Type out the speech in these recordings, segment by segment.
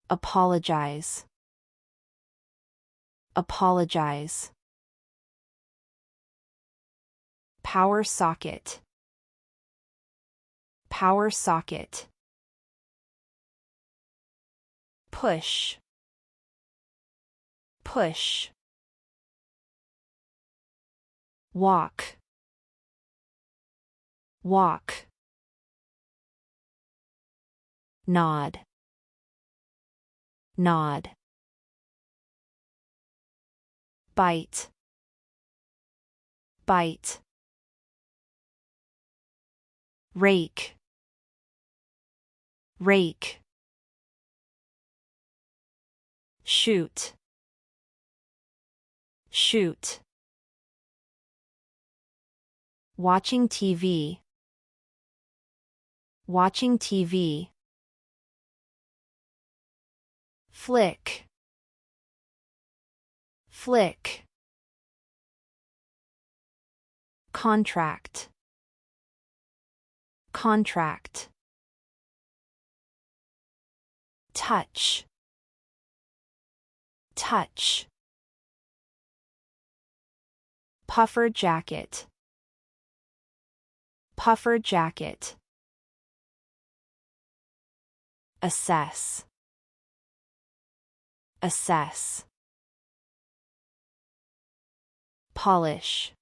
Apologize. Apologize. Power socket. Power socket. Push. Push. Walk. Walk. Nod. Nod. Bite. Bite. Rake. Rake. Shoot. Shoot. Watching TV. Watching TV. Flick. Flick. Contract. Contract. Touch. Touch. Puffer jacket. Puffer jacket. Assess. Assess. Polish.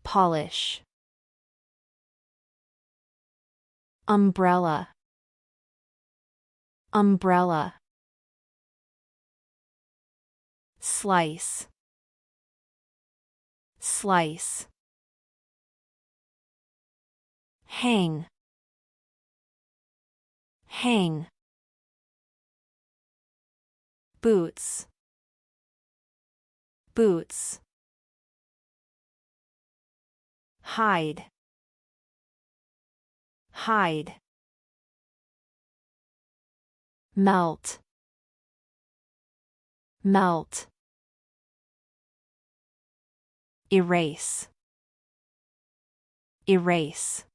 Polish. Umbrella. Umbrella. Slice. Slice. Hang. Hang. Boots. Boots. Hide. Hide. Melt. Melt. Erase. Erase.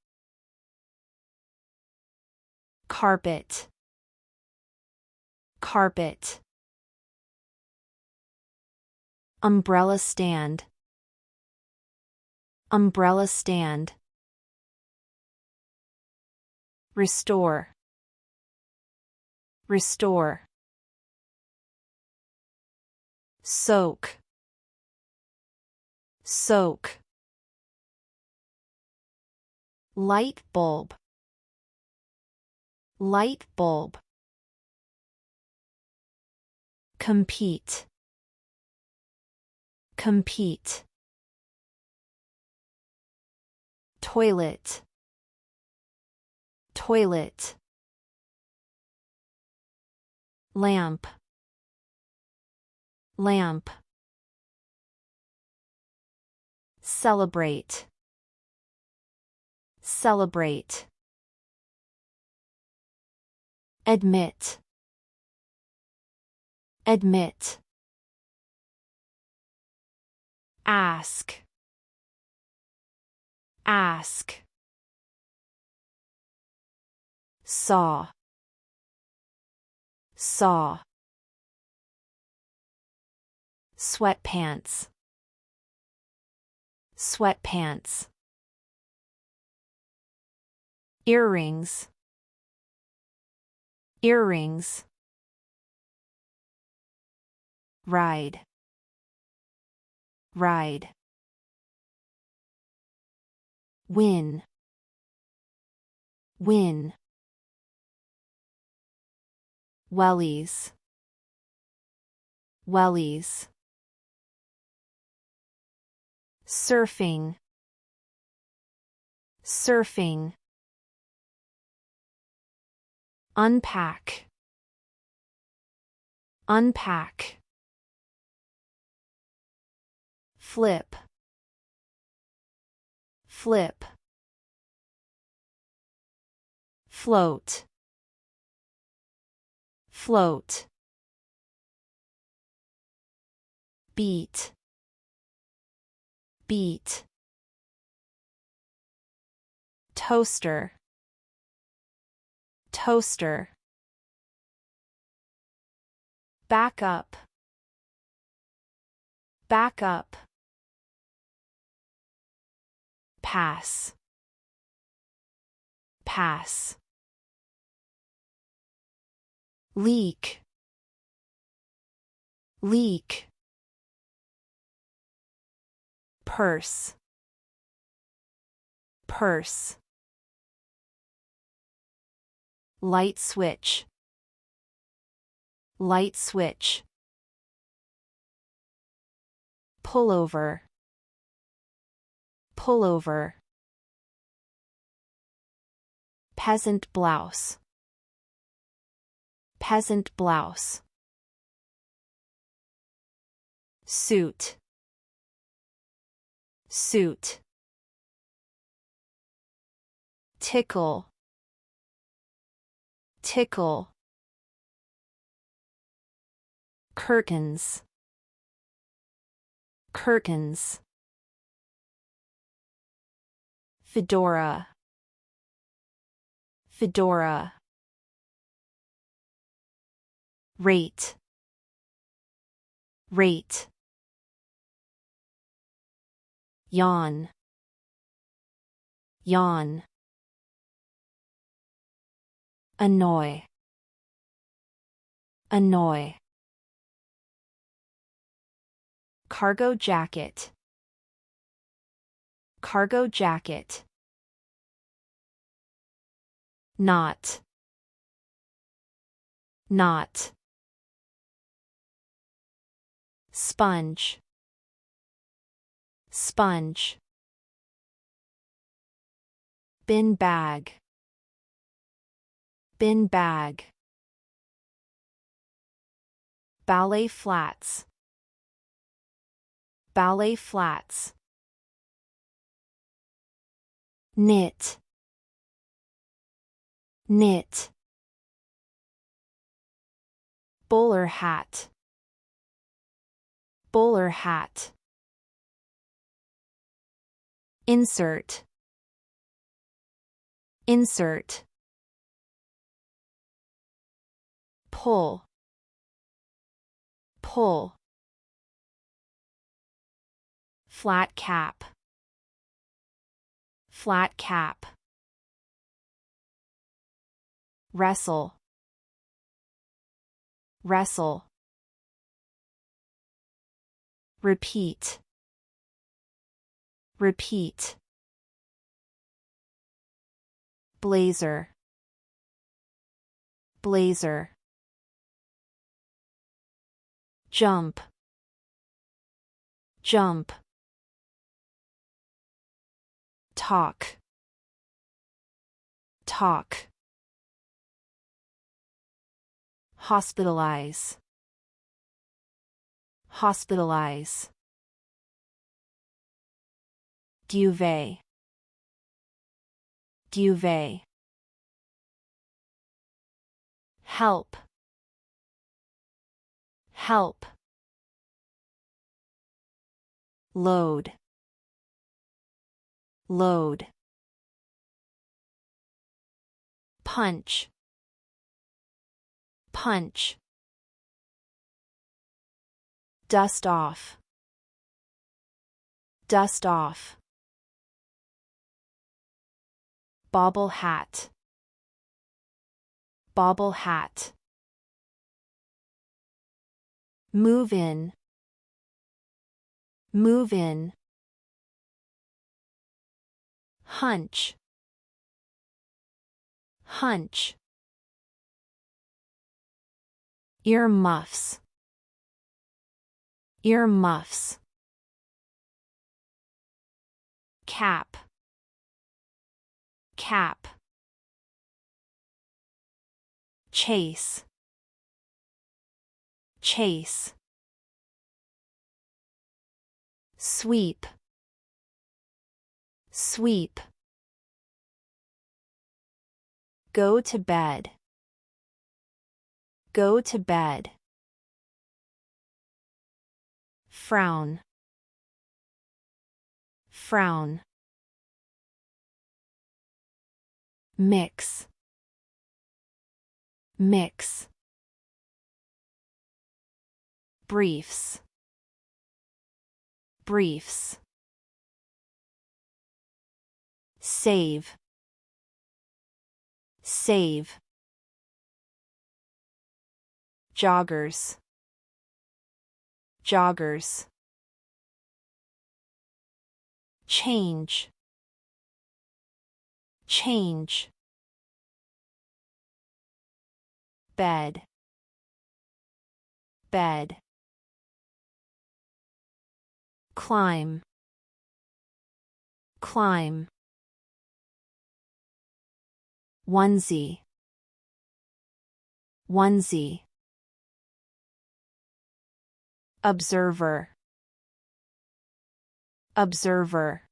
Carpet. Carpet. Umbrella stand. Umbrella stand. Restore. Restore. Soak. Soak. Light bulb. Light bulb. Compete. Compete. Toilet. Toilet. Lamp. Lamp. Celebrate. Celebrate. Admit. Admit. Ask. Ask. Saw. Saw. Sweatpants. Sweatpants. Earrings. Earrings. Ride. Ride. Win. Win. Wellies. Wellies. Surfing. Surfing. Unpack. Unpack. Flip. Flip. Float. Float. Beat. Beat. Toaster. Toaster. Back up. Back up. Pass. Pass. Leak. Leak. Purse. Purse. Light switch. Light switch. Pullover. Pullover. Peasant blouse. Peasant blouse. Suit. Suit. Tickle. Tickle. Curtains. Curtains. Fedora. Fedora. Rate. Rate. Yawn. Yawn. Annoy. Annoy. Cargo jacket. Cargo jacket. Knot. Knot. Sponge. Sponge. Bin bag. Bin bag. Ballet flats. Ballet flats. Knit. Knit. Bowler hat. Bowler hat. Insert. Insert. Pull. Pull. Flat cap. Flat cap. Wrestle. Wrestle. Repeat. Repeat. Blazer. Blazer. Jump. Jump. Talk. Talk. Hospitalize. Hospitalize. Duvet. Duvet. Help. Help. Load. Load. Punch. Punch. Dust off. Dust off. Bobble hat. Bobble hat. Move in. Move in. Hunch. Hunch. Earmuffs. Earmuffs. Cap. Cap. Chase. Chase. Sweep. Sweep. Go to bed. Go to bed. Frown. Frown. Mix. Mix. briefs, briefs. Save, save. Joggers, joggers. Change, change. Bed, bed. Climb, climb. Onesie, onesie. Observer, observer.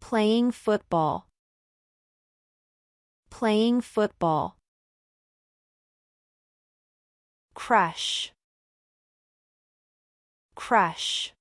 Playing football, playing football. Crush, crush.